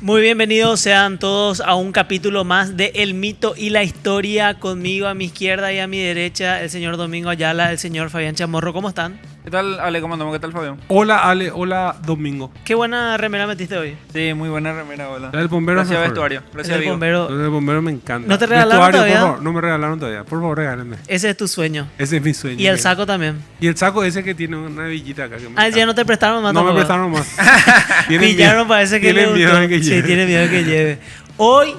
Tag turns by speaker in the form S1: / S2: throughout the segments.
S1: Muy bienvenidos sean todos a un capítulo más de El Mito y la Historia. Conmigo a mi izquierda y a mi derecha el señor Domingo Ayala, el señor Fabián Chamorro. ¿Cómo están?
S2: ¿Qué tal, Ale? ¿Cómo andamos? ¿Qué tal, Fabián?
S3: Hola, Ale. Hola, Domingo.
S1: Qué buena remera metiste hoy.
S2: Sí, muy buena remera, hola.
S3: La del bombero
S2: Gracias,
S3: mejor.
S2: vestuario. Gracias,
S1: El
S2: Vigo.
S1: bombero.
S3: La del bombero me encanta.
S1: ¿No te regalaron
S3: Vestuario,
S1: todavía?
S3: Por favor, no me regalaron todavía. Por favor, regálenme.
S1: Ese es tu sueño.
S3: Ese es mi sueño.
S1: Y el saco también.
S3: Y el saco ese que tiene una villita acá. Que me
S1: Ah, ya
S3: encanta.
S1: no te prestaron más.
S3: No me
S1: tampoco.
S3: prestaron más. Tienen
S1: Pillaron,
S3: miedo.
S1: parece que
S3: Tienen
S1: le
S3: miedo
S1: gustó.
S3: de que
S1: Sí,
S3: lleve.
S1: tiene miedo de que lleve. Hoy,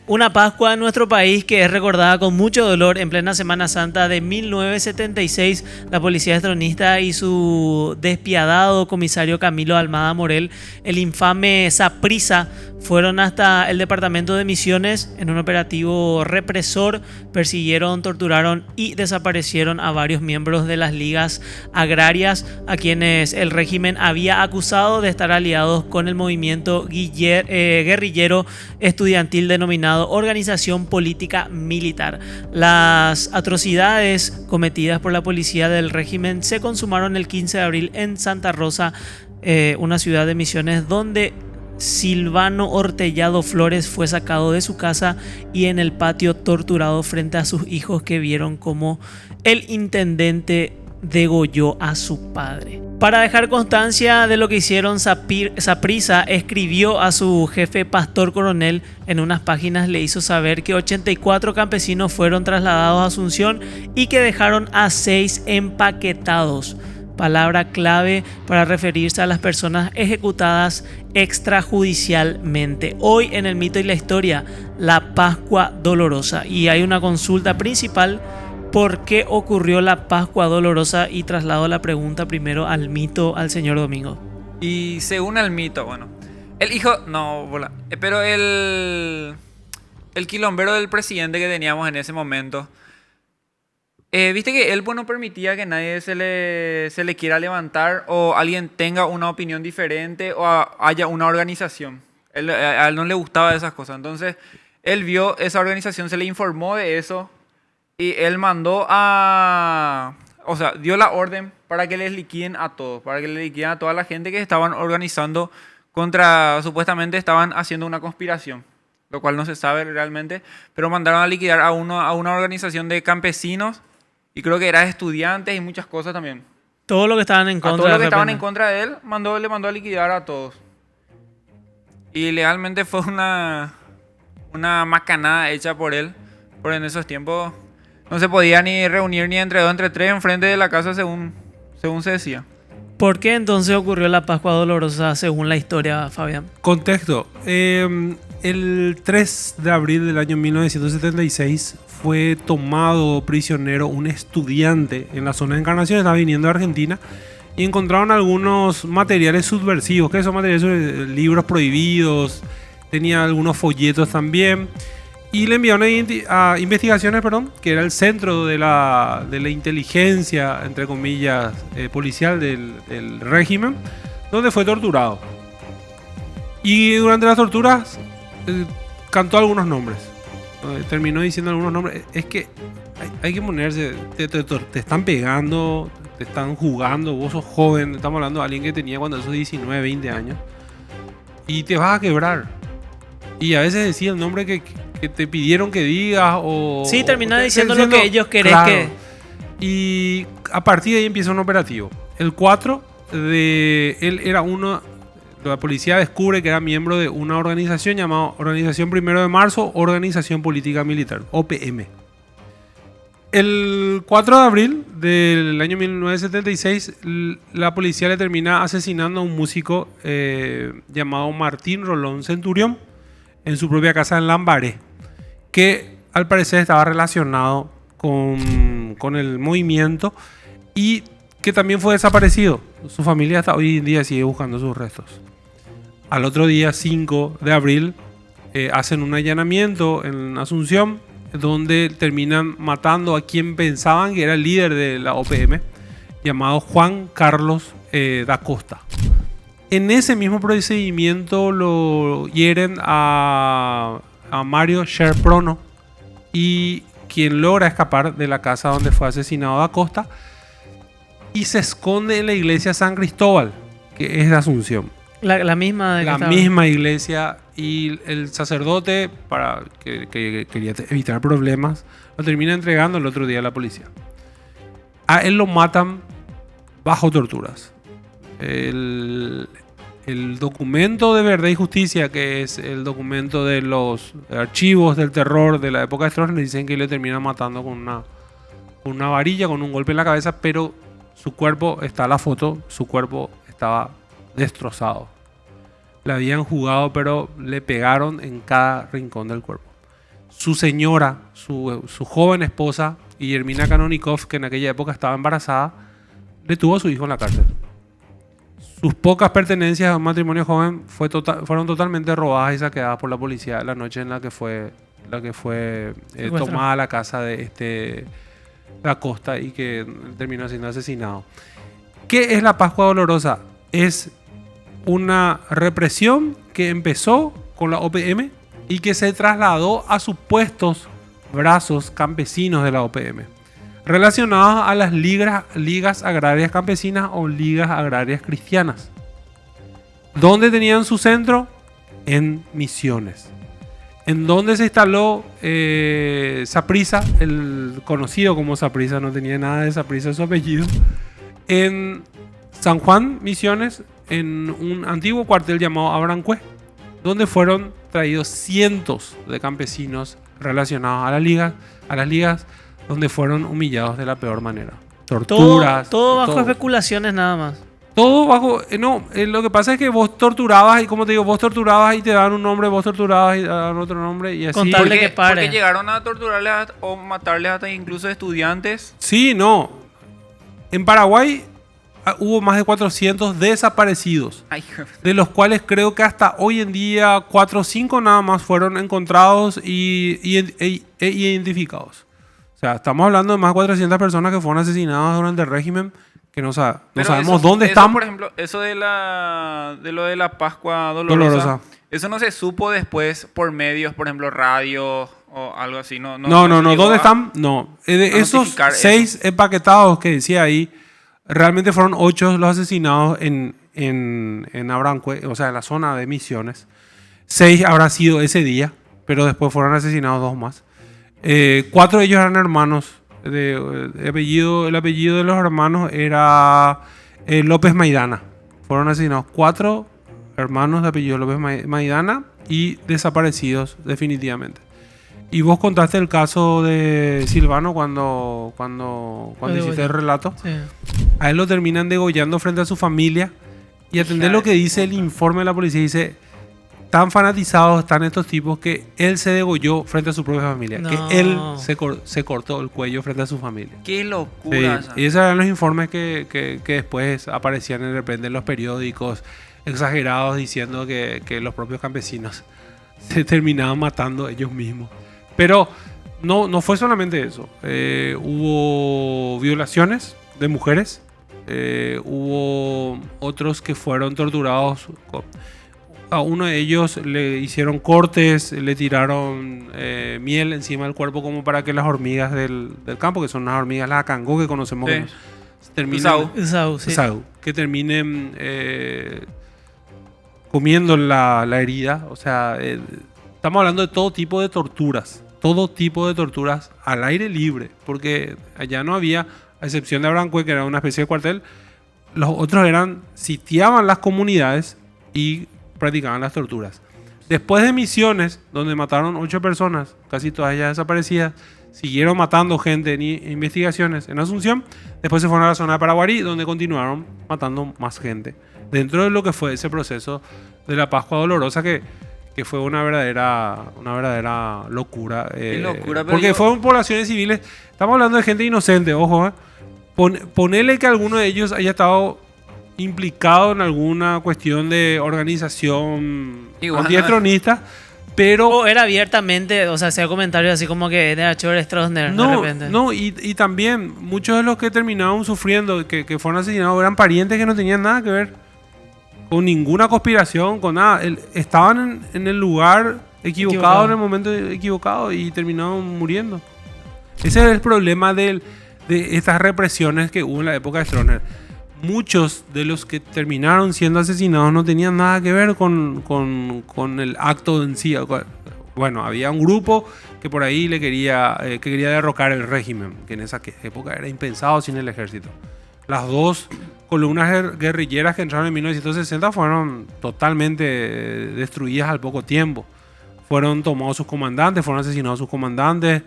S1: una Pascua en nuestro país que es recordada con mucho dolor en plena Semana Santa de 1976. La policía estronista y su despiadado comisario Camilo Almada Morel, el infame Saprissa, fueron hasta el departamento de Misiones en un operativo represor. Persiguieron, torturaron y desaparecieron a varios miembros de las ligas agrarias, a quienes el régimen había acusado de estar aliados con el movimiento guerrillero estudiantil denominado Organización Política Militar. Las atrocidades cometidas por la policía del régimen se consumaron el 15 de abril en Santa Rosa, una ciudad de Misiones, donde Silvano Hortellado Flores fue sacado de su casa y en el patio torturado frente a sus hijos, que vieron cómo el intendente degolló a su padre. Para dejar constancia de lo que hicieron, Saprissa escribió a su jefe Pastor Coronel. En unas páginas le hizo saber que 84 campesinos fueron trasladados a Asunción y que dejaron a 6 empaquetados. Palabra clave para referirse a las personas ejecutadas extrajudicialmente. Hoy en El Mito y la Historia, la Pascua Dolorosa. Y hay una consulta principal: ¿por qué ocurrió la Pascua Dolorosa? Y traslado la pregunta primero al mito, al señor Domingo.
S2: Y según el mito, bueno, el hijo, no, bola, pero el quilombero del presidente que teníamos en ese momento, viste que él pues no permitía que nadie se le quiera levantar o alguien tenga una opinión diferente o haya una organización. A él no le gustaba esas cosas. Entonces, él vio esa organización, se le informó de eso y él mandó o sea, dio la orden para que les liquiden a todos, para que le liquiden a toda la gente que estaban organizando supuestamente estaban haciendo una conspiración, lo cual no se sabe realmente, pero mandaron a liquidar a una organización de campesinos. Y creo que era estudiantes y muchas cosas también.
S1: Todo lo que estaban en contra.
S2: A todos los que estaban
S1: repente.
S2: en contra de él, le mandó a liquidar a todos. Y legalmente fue una macanada hecha por él. Porque en esos tiempos no se podía ni reunir ni entre dos, entre tres, enfrente de la casa según se decía.
S1: ¿Por qué entonces ocurrió la Pascua Dolorosa según la historia, Fabián?
S3: Contexto. El 3 de abril del año 1976 fue tomado prisionero un estudiante en la zona de Encarnación. Estaba viniendo de Argentina y encontraron algunos materiales subversivos. ¿Qué son materiales? Libros prohibidos. Tenía algunos folletos también. Y le enviaron a investigaciones, que era el centro de la inteligencia, entre comillas, policial del régimen, donde fue torturado. Y durante las torturas cantó algunos nombres. Terminó diciendo algunos nombres. Es que hay que ponerse. Te están pegando, te están jugando. Vos sos joven. Estamos hablando de alguien que tenía cuando esos 19, 20 años. Y te vas a quebrar. Y a veces decía el nombre que te pidieron que digas.
S1: Sí, termina diciendo lo que ellos querés, claro.
S3: Y a partir de ahí empieza un operativo. El 4 él era uno. La policía descubre que era miembro de una organización llamada Organización 1 de Marzo, Organización Política Militar, OPM. El 4 de abril del año 1976, la policía le termina asesinando a un músico llamado Martín Rolón Centurión en su propia casa en Lambaré, que al parecer estaba relacionado con el movimiento y que también fue desaparecido. Su familia hasta hoy en día sigue buscando sus restos. Al otro día, 5 de abril, hacen un allanamiento en Asunción, donde terminan matando a quien pensaban que era el líder de la OPM, llamado Juan Carlos da Costa. En ese mismo procedimiento lo hieren a Mario Scherprono, y quien logra escapar de la casa donde fue asesinado da Costa y se esconde en la iglesia San Cristóbal, que es de Asunción.
S1: La misma de que
S3: La
S1: estaba.
S3: misma iglesia, y el sacerdote, para que quería evitar problemas, lo termina entregando el otro día a la policía. A él lo matan bajo torturas. El documento de Verdad y Justicia, que es el documento de los archivos del terror de la época de Stroessner, dicen que le terminan matando con una varilla, con un golpe en la cabeza, pero su cuerpo, está la foto, su cuerpo estaba destrozado. Le habían jugado, pero le pegaron en cada rincón del cuerpo. Su señora, su joven esposa, Guillermina Kanonikov, que en aquella época estaba embarazada, le tuvo a su hijo en la cárcel. Sus pocas pertenencias a un matrimonio joven fueron totalmente robadas y saqueadas por la policía la noche en la que fue tomada la casa de la Costa, y que terminó siendo asesinado. ¿Qué es la Pascua Dolorosa? Es una represión que empezó con la OPM y que se trasladó a supuestos brazos campesinos de la OPM, relacionados a las ligas agrarias campesinas o ligas agrarias cristianas. ¿Dónde tenían su centro? En Misiones. En donde se instaló Saprissa, el conocido como Saprissa, no tenía nada de Saprissa en su apellido, en San Juan, Misiones, en un antiguo cuartel llamado Abrancue, donde fueron traídos cientos de campesinos relacionados a las ligas, donde fueron humillados de la peor manera. Torturas.
S1: Todo bajo especulaciones nada más.
S3: Todo bajo... lo que pasa es que vos torturabas, y como te digo, vos torturabas y te daban un nombre, vos torturabas y te daban otro nombre, y así.
S1: Con tal de que pare.
S2: Porque llegaron a torturarles o matarles hasta incluso estudiantes.
S3: Sí, no. En Paraguay hubo más de 400 desaparecidos,
S2: Ay,
S3: de los cuales creo que hasta hoy en día 4 o 5 nada más fueron encontrados e identificados. O sea, estamos hablando de más de 400 personas que fueron asesinadas durante el régimen, que no sabemos dónde están.
S2: Por ejemplo, eso de lo de la Pascua Dolorosa. Eso no se supo después por medios, por ejemplo, radio o algo así. No.
S3: ¿Dónde están? No. De esos 6 empaquetados que decía ahí, realmente fueron 8 los asesinados en Abrancue, o sea, en la zona de Misiones. 6 habrá sido ese día, pero después fueron asesinados 2 más. 4 de ellos eran hermanos. El apellido de los hermanos era López Maidana. Fueron asesinados 4 hermanos de apellido López Maidana y desaparecidos definitivamente. Y vos contaste el caso de Silvano cuando hiciste el relato.
S1: Sí.
S3: A él lo terminan degollando frente a su familia. Y atender lo que dice el informe de la policía. Dice, tan fanatizados están estos tipos que él se degolló frente a su propia familia.
S1: No.
S3: Que él se cortó el cuello frente a su familia.
S2: Qué locura.
S3: Sí. Y esos eran los informes que después aparecían de repente en los periódicos, exagerados, diciendo que los propios campesinos se terminaban matando ellos mismos. Pero no fue solamente eso. Hubo violaciones de mujeres. Hubo otros que fueron torturados. A uno de ellos le hicieron cortes, le tiraron miel encima del cuerpo como para que las hormigas del campo, que son las hormigas, las acangó que conocemos,
S2: Sí.
S3: que terminen comiendo la herida. O sea, estamos hablando de todo tipo de torturas al aire libre, porque allá no había, a excepción de Abrancue, que era una especie de cuartel, los otros sitiaban las comunidades y practicaban las torturas. Después de Misiones, donde mataron 8 personas, casi todas ellas desaparecidas, siguieron matando gente en investigaciones en Asunción. Después se fueron a la zona de Paraguarí, donde continuaron matando más gente. Dentro de lo que fue ese proceso de la Pascua Dolorosa, que fue una verdadera locura.
S2: Locura, pero
S3: porque fueron poblaciones civiles. Estamos hablando de gente inocente, ojo. Ponele que alguno de ellos haya estado implicado en alguna cuestión de organización antiestronista, pero...
S1: O era abiertamente, o sea, hacía comentarios así como que era Chor Stroessner de repente.
S3: Y también muchos de los que terminaron sufriendo, que fueron asesinados, eran parientes que no tenían nada que ver con ninguna conspiración, con nada. Estaban en el lugar equivocado, en el momento equivocado, y terminaron muriendo. Ese es el problema de estas represiones que hubo en la época de Stroessner. muchos de los que terminaron siendo asesinados no tenían nada que ver con el acto en sí. Bueno, había un grupo que por ahí que quería derrocar el régimen, que en esa época era impensado sin el ejército. Las dos columnas guerrilleras que entraron en 1960 fueron totalmente destruidas al poco tiempo. Fueron tomados sus comandantes, fueron asesinados sus comandantes.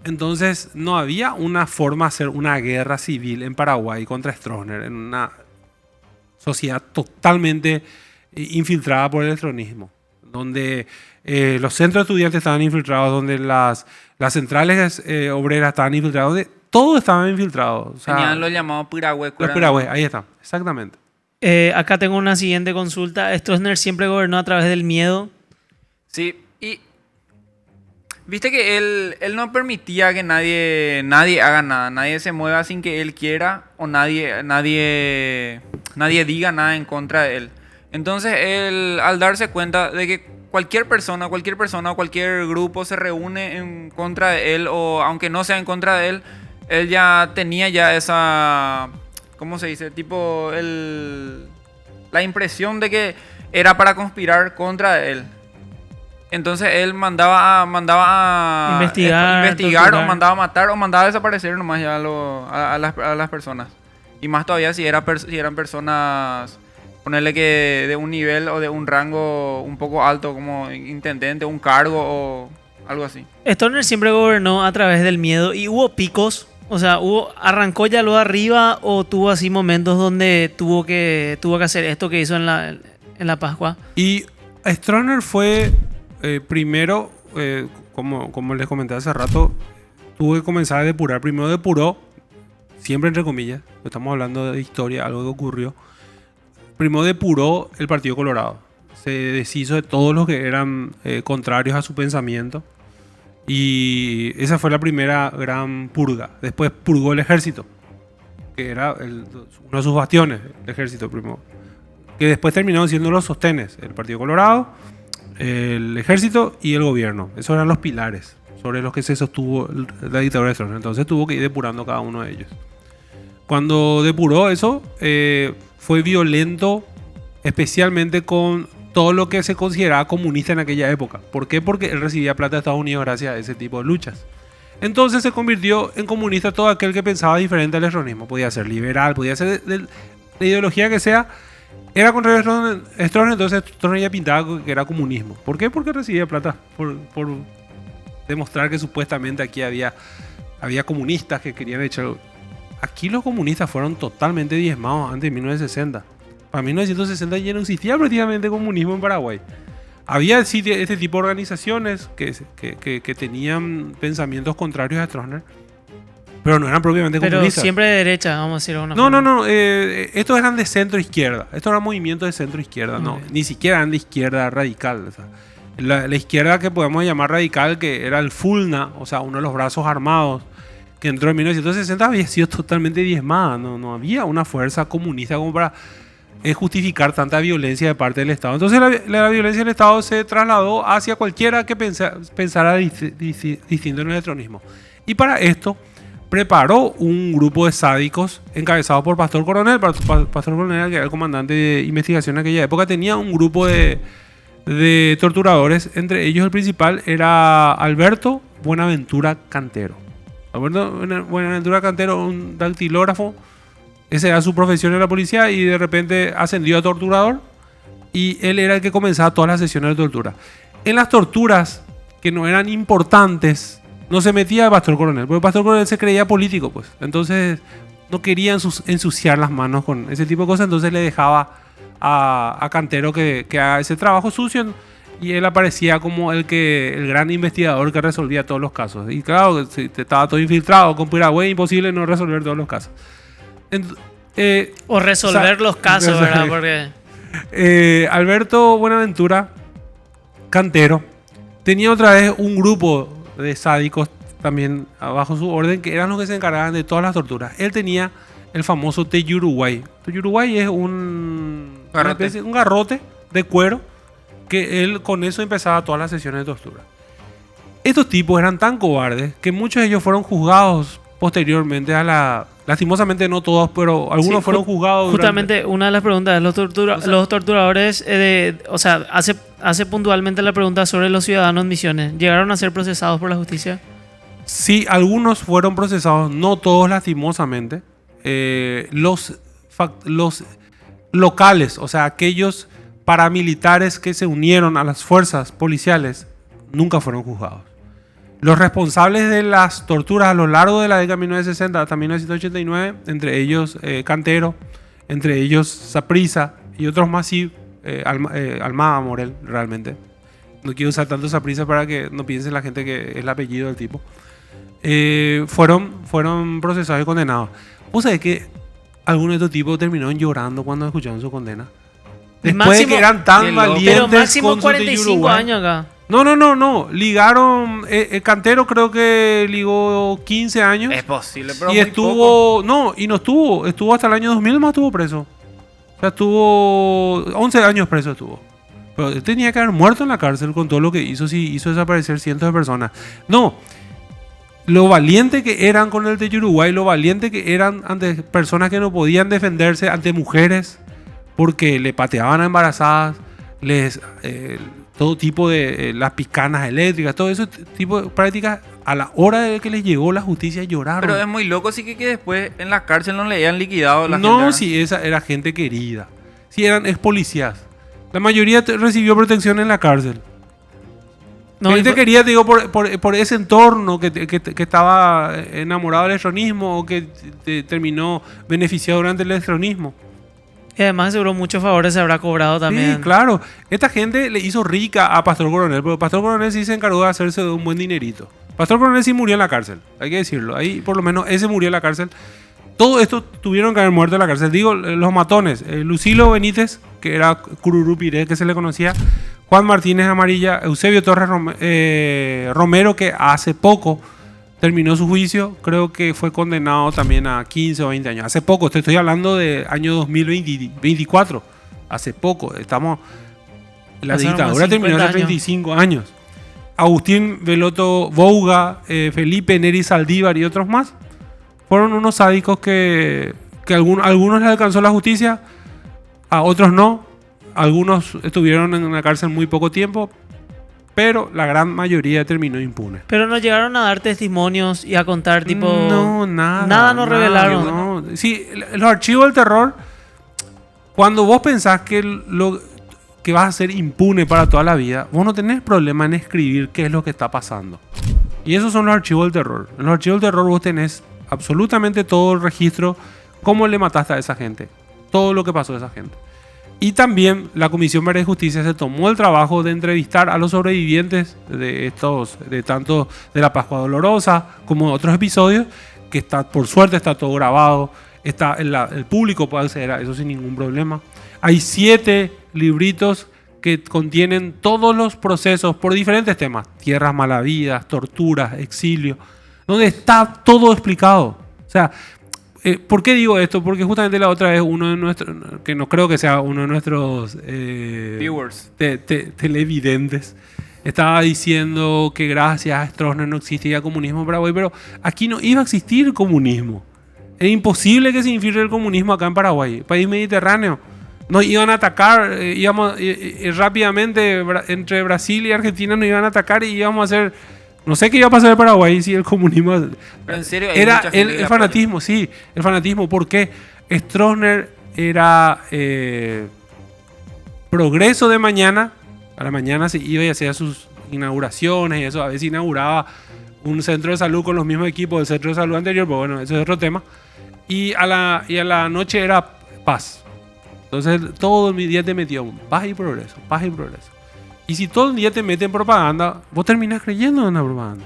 S3: Entonces no había una forma de hacer una guerra civil en Paraguay contra Stroessner, en una sociedad totalmente infiltrada por el estronismo, donde los centros de estudiantes estaban infiltrados, donde las centrales obreras estaban infiltradas, donde todo estaba infiltrado. O sea,
S2: Tenían los llamados pirahuecos.
S3: los piragües, ahí está, exactamente.
S1: Acá tengo una siguiente consulta. Stroessner siempre gobernó a través del miedo.
S2: Sí, y viste que él no permitía que nadie haga nada, nadie se mueva sin que él quiera o nadie diga nada en contra de él. Entonces él, al darse cuenta de que cualquier persona o cualquier grupo se reúne en contra de él, o aunque no sea en contra de él, él ya tenía ya esa, ¿cómo se dice? Tipo la impresión de que era para conspirar contra él. Entonces él mandaba a
S1: Investigar,
S2: o
S1: torturar.
S2: mandaba a matar o mandaba a desaparecer nomás ya a las personas. Y más todavía si eran personas, ponerle que de un nivel o de un rango un poco alto, como intendente, un cargo o algo así.
S1: Stroessner siempre gobernó a través del miedo y hubo picos. O sea, arrancó ya lo de arriba o tuvo así momentos donde tuvo que hacer esto que hizo en la Pascua.
S3: Y Stroessner fue primero, como les comenté hace rato, tuvo que comenzar a depurar. Primero depuró, siempre entre comillas, estamos hablando de historia, algo que ocurrió. Primero depuró el Partido Colorado. Se deshizo de todos los que eran contrarios a su pensamiento. Y esa fue la primera gran purga. Después purgó el ejército, que era uno de sus bastiones, el ejército primero. Que después terminaron siendo los sostenes, el Partido Colorado, el ejército y el gobierno. Esos eran los pilares sobre los que se sostuvo la dictadura de Stroessner. Entonces tuvo que ir depurando cada uno de ellos. Cuando depuró eso, fue violento, especialmente con todo lo que se consideraba comunista en aquella época. ¿Por qué? Porque él recibía plata de Estados Unidos gracias a ese tipo de luchas. Entonces se convirtió en comunista todo aquel que pensaba diferente al estronismo. Podía ser liberal, podía ser de ideología que sea. Era contra Stroessner, entonces Stroessner ya pintaba que era comunismo. ¿Por qué? Porque recibía plata por demostrar que supuestamente aquí había comunistas que querían echar. Aquí los comunistas fueron totalmente diezmados antes de 1960. Para 1960 ya no existía prácticamente comunismo en Paraguay. Había sí, este tipo de organizaciones que tenían pensamientos contrarios a Stroessner, pero no eran propiamente
S1: Pero
S3: comunistas.
S1: siempre de derecha, vamos a decir de alguna
S3: No,
S1: forma.
S3: no, no. Estos eran de centro-izquierda. Estos eran movimientos de centro-izquierda. No, ni siquiera eran de izquierda radical. O sea, la izquierda que podemos llamar radical, que era el FULNA, o sea, uno de los brazos armados, que entró en 1960, había sido totalmente diezmada. No había una fuerza comunista como para justificar tanta violencia de parte del Estado. Entonces la violencia del Estado se trasladó hacia cualquiera que pensara distinto en el estronismo. Y para esto preparó un grupo de sádicos encabezado por Pastor Coronel. Pastor Coronel, que era el comandante de investigación en aquella época, tenía un grupo de torturadores. Entre ellos el principal era Alberto Buenaventura Cantero. Alberto Buenaventura Cantero, un dactilógrafo. Esa era su profesión en la policía y de repente ascendió a torturador. Y él era el que comenzaba todas las sesiones de tortura. En las torturas que no eran importantes, no se metía Pastor Coronel, porque Pastor Coronel se creía político, pues. Entonces no quería ensuciar las manos con ese tipo de cosas, entonces le dejaba a Cantero que haga ese trabajo sucio y él aparecía como el gran investigador que resolvía todos los casos. Y claro, si estaba todo infiltrado con Piragüey, imposible no resolver todos los casos.
S1: O resolver los casos, ¿verdad? Porque
S3: Alberto Buenaventura Cantero tenía otra vez un grupo de sádicos también bajo su orden, que eran los que se encargaban de todas las torturas. Él tenía el famoso Teyuruguay. Teyuruguay es un garrote de cuero, que él con eso empezaba todas las sesiones de tortura. Estos tipos eran tan cobardes que muchos de ellos fueron juzgados posteriormente a la... Lastimosamente no todos, pero algunos
S1: Sí,
S3: fueron juzgados.
S1: Justamente una de las preguntas, los torturadores, o sea, hace puntualmente la pregunta sobre los ciudadanos en Misiones. ¿Llegaron a ser procesados por la justicia?
S3: Sí, algunos fueron procesados, no todos lastimosamente. Los locales, o sea, aquellos paramilitares que se unieron a las fuerzas policiales, nunca fueron juzgados. Los responsables de las torturas a lo largo de la década de 1960 hasta 1989, entre ellos Cantero, entre ellos Saprissa y otros más, sí, Almada Morel, realmente. No quiero usar tanto Saprissa para que no piense la gente que es el apellido del tipo. Fueron procesados y condenados. ¿Vos sabés que algunos de estos tipos terminaron llorando cuando escucharon su condena? Después de que eran tan valientes.
S1: Pero máximo
S3: con
S1: 45 años acá.
S3: No. Ligaron. Cantero creo que ligó 15 años.
S2: Es posible, pero
S3: Y
S2: muy
S3: estuvo.
S2: poco.
S3: No, y no estuvo. Estuvo hasta el año 2000 más estuvo preso. O sea, estuvo 11 años preso estuvo. Pero él tenía que haber muerto en la cárcel con todo lo que hizo. Si hizo desaparecer cientos de personas. No. Lo valiente que eran con el de Uruguay, lo valiente que eran ante personas que no podían defenderse, ante mujeres, porque le pateaban a embarazadas, todo tipo de las picanas eléctricas, todo ese tipo de prácticas, a la hora de que les llegó la justicia lloraron.
S2: Pero es muy loco, sí que después en la cárcel no le hayan liquidado la
S3: No,
S2: gente.
S3: si esa era gente querida, si eran ex policías. La mayoría recibió protección en la cárcel.
S1: No,
S3: Gente quería, te digo, por ese entorno que estaba enamorado del electronismo o que terminó beneficiado durante el electronismo.
S1: y además seguro muchos favores se habrá cobrado también.
S3: Sí, claro. Esta gente le hizo rica a Pastor Coronel, pero Pastor Coronel sí se encargó de hacerse de un buen dinerito. Pastor Coronel sí murió en la cárcel, hay que decirlo. Ahí por lo menos ese murió en la cárcel. Todo esto tuvieron que haber muerto en la cárcel. Digo, los matones. Lucilo Benítez, que era Cururú Piré, que se le conocía. Juan Martínez Amarilla. Eusebio Torres Romero, que hace poco terminó su juicio. Creo que fue condenado también a 15 o 20 años. Hace poco, te estoy hablando de año 2024. Hace poco. Estamos... La
S1: Pasaron
S3: dictadura
S1: más
S3: terminó
S1: 50
S3: hace 35 años. Agustín Veloto Bouga, Felipe Neri Saldívar y otros más fueron unos sádicos que algunos les alcanzó la justicia, a otros no. Algunos estuvieron en una cárcel muy poco tiempo, pero la gran mayoría terminó impune.
S1: Pero no llegaron a dar testimonios y a contar tipo...
S3: No, nada.
S1: Nada nos revelaron.
S3: No. Sí, los archivos del terror, cuando vos pensás que vas a ser impune para toda la vida, vos no tenés problema en escribir qué es lo que está pasando. Y esos son los archivos del terror. En los archivos del terror vos tenés absolutamente todo el registro, cómo le mataste a esa gente, todo lo que pasó a esa gente. Y también la Comisión Verde de Justicia se tomó el trabajo de entrevistar a los sobrevivientes de tanto de la Pascua Dolorosa como de otros episodios, que por suerte está todo grabado, el público puede acceder a eso sin ningún problema. Hay 7 libritos que contienen todos los procesos por diferentes temas, tierras malavidas, torturas, exilio, donde está todo explicado. O sea, ¿por qué digo esto? Porque justamente la otra vez uno de nuestros, que no creo que sea uno de nuestros
S2: Viewers.
S3: televidentes, estaba diciendo que gracias a Stroessner no existía comunismo en Paraguay, pero aquí no iba a existir comunismo. Es imposible que se infiltre el comunismo acá en Paraguay, país mediterráneo. Nos iban a atacar, rápidamente entre Brasil y Argentina nos iban a atacar y íbamos a hacer... No sé qué iba a pasar en Paraguay si el comunismo...
S2: Pero en serio, hay
S3: era
S2: mucha gente que
S3: el
S2: la
S3: fanatismo, sí, el fanatismo. Porque Stroessner era progreso de mañana. A la mañana se iba y hacía sus inauguraciones y eso. A veces inauguraba un centro de salud con los mismos equipos del centro de salud anterior, pero bueno, eso es otro tema. Y a la noche era paz. Entonces todo el día te metió paz y progreso, paz y progreso. Y si todo el día te meten propaganda, vos terminás creyendo en la propaganda.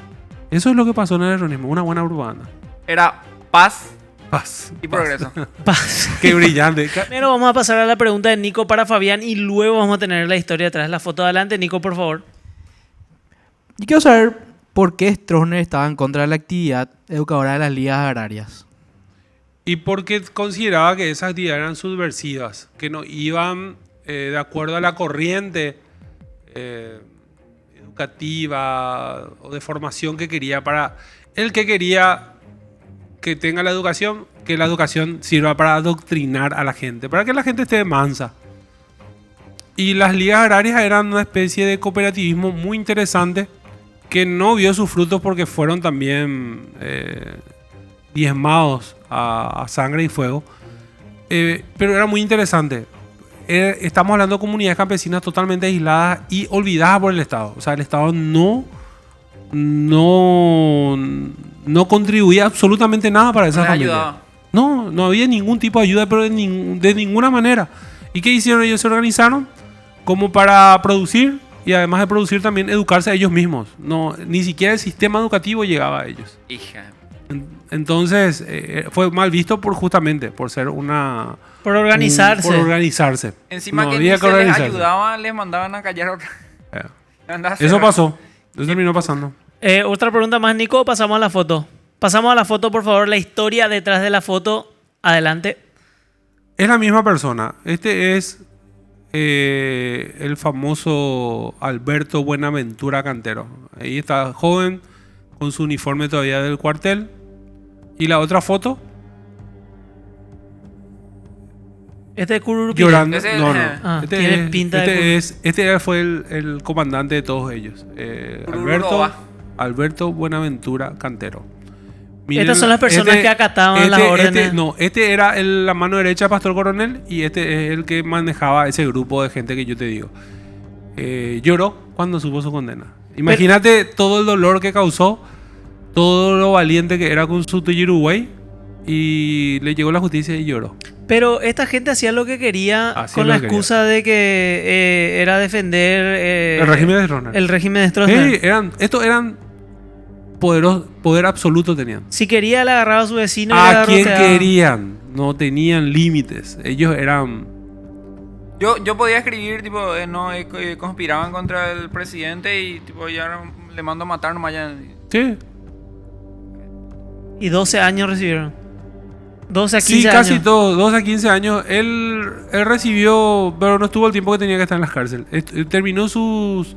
S3: Eso es lo que pasó en el erronismo, una buena propaganda.
S2: Era paz
S3: Paz.
S2: y progreso.
S1: Paz.
S3: Qué brillante.
S1: Primero vamos a pasar a la pregunta de Nico para Fabián y luego vamos a tener la historia detrás de la foto. Adelante, Nico, por favor.
S4: Yo quiero saber por qué Stroessner estaba en contra de la actividad educadora de las ligas agrarias.
S3: Y porque consideraba que esas actividades eran subversivas, que no iban de acuerdo a la corriente educativa o de formación que quería para el que quería que tenga la educación, que la educación sirva para adoctrinar a la gente, para que la gente esté mansa. Y las ligas agrarias eran una especie de cooperativismo muy interesante que no vio sus frutos porque fueron también diezmados a sangre y fuego. Pero era muy interesante. Estamos hablando de comunidades campesinas totalmente aisladas y olvidadas por el Estado. O sea, el Estado no contribuía absolutamente nada para esas
S2: No les
S3: familias.
S2: ayudaba.
S3: No había ningún tipo de ayuda, pero de ninguna manera. ¿Y qué hicieron? Ellos se organizaron como para producir y además de producir también educarse a ellos mismos. Ni siquiera el sistema educativo llegaba a ellos.
S2: Hija.
S3: Entonces fue mal visto justamente por ser
S1: Por organizarse.
S3: por organizarse.
S2: Encima
S3: No
S2: que
S3: había
S2: ni se les
S3: organizarse.
S2: ayudaba, les mandaban a callar otra.
S3: Eh,
S2: Andaba a
S3: Eso
S2: cerrar.
S3: pasó. Eso terminó pasando.
S1: Otra pregunta más, Nico. Pasamos a la foto. Pasamos a la foto, por favor. La historia detrás de la foto. Adelante.
S3: Es la misma persona. Este es el famoso Alberto Buenaventura Cantero. Ahí está joven con su uniforme todavía del cuartel. Y la otra foto,
S1: Este es Cururupira.
S3: llorando.
S2: Ese-
S3: No.
S1: Ah, tiene pinta de
S3: Este fue el comandante de todos ellos.
S2: Curururoa.
S3: Alberto Buenaventura Cantero.
S1: Estas son las personas que acataban las órdenes.
S3: Este era la mano derecha de Pastor Coronel y este es el que manejaba ese grupo de gente que yo te digo. Lloró cuando supo su condena. Imagínate todo el dolor que causó, todo lo valiente que era con su Uruguay y le llegó la justicia y lloró.
S1: Pero esta gente hacía lo que quería
S3: Hacía
S1: con
S3: lo
S1: la
S3: que
S1: excusa de que era defender
S3: El régimen de Stroessner.
S1: el régimen de Stroessner.
S3: Sí, estos eran poder absoluto tenían.
S1: Si quería, le agarraba a su vecino y le
S3: A
S1: agarró,
S3: quien
S1: te daba.
S3: querían, no tenían límites. Ellos eran...
S2: Yo podía escribir, tipo, conspiraban contra el presidente y, tipo, ya le mando a matar nomás ya.
S3: Sí,
S1: Y 12 años recibieron. 12 a 15
S3: sí,
S1: años.
S3: casi todos, 12 a 15 años. Él recibió, pero no estuvo el tiempo que tenía que estar en las cárceles. Terminó sus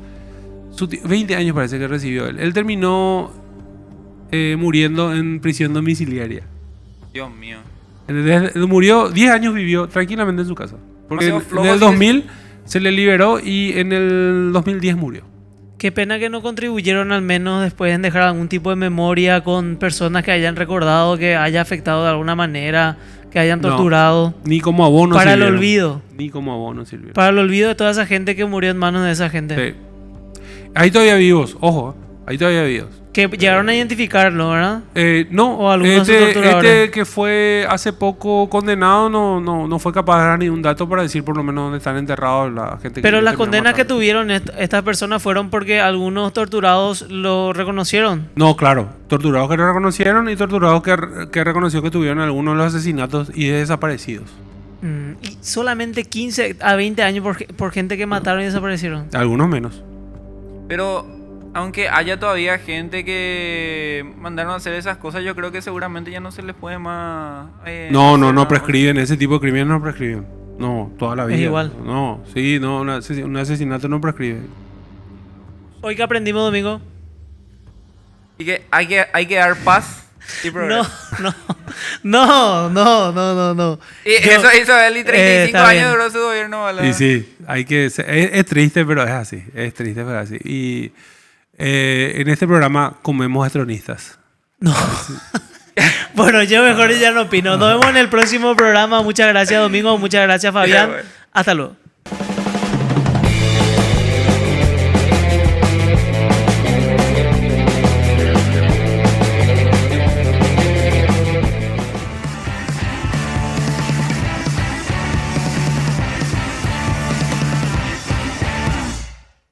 S3: 20 años parece que recibió él. Él terminó muriendo en prisión domiciliaria.
S2: Dios mío.
S3: Él murió, 10 años vivió tranquilamente en su casa. Porque
S2: Demasiado flojo,
S3: en el
S2: así
S3: 2000 se le liberó y en el 2010 murió.
S1: Qué pena que no contribuyeron al menos después en dejar algún tipo de memoria con personas que hayan recordado, que haya afectado de alguna manera, que hayan
S3: No.
S1: torturado.
S3: Ni como abono
S1: Para el
S3: sirvieron.
S1: olvido.
S3: Ni como abono sirvieron.
S1: Para el olvido de toda esa gente que murió en manos de esa gente.
S3: Sí. Ahí todavía vivos, ojo, ahí todavía vivos.
S1: Que llegaron a identificarlo, ¿verdad?
S3: No,
S1: O algunos
S3: este
S1: torturadores.
S3: que fue hace poco condenado no fue capaz de dar ni un dato para decir por lo menos dónde están enterrados la gente.
S1: Pero
S3: ellos
S1: las
S3: terminaron
S1: condenas que
S3: matando.
S1: tuvieron estas personas fueron porque algunos torturados lo reconocieron.
S3: No, claro, torturados que lo reconocieron y torturados que reconoció que tuvieron algunos de los asesinatos y desaparecidos.
S1: Y solamente 15 a 20 años por gente que mataron y desaparecieron.
S3: Algunos menos.
S2: Pero, aunque haya todavía gente que mandaron a hacer esas cosas, yo creo que seguramente ya no se les puede más...
S3: No
S2: hacer nada.
S3: prescriben, ese tipo de crímenes no prescriben. No, toda la vida.
S1: igual.
S3: No, sí, no, un asesinato no prescribe.
S1: Hoy que aprendimos, Domingo.
S2: Y que hay que dar paz y
S1: No,
S2: progreso.
S1: no.
S2: Y
S1: Yo-
S2: eso hizo él y 35
S1: está
S2: años
S1: bien.
S2: duró su gobierno. ¿Verdad?
S3: Y sí, es triste, pero es así. Es triste, pero es así. Y en este programa comemos estronistas.
S1: No. Bueno, yo mejor ya no opino. Nos vemos en el próximo programa. Muchas gracias, Domingo. Muchas gracias, Fabián.
S2: Ya, bueno.
S1: Hasta luego.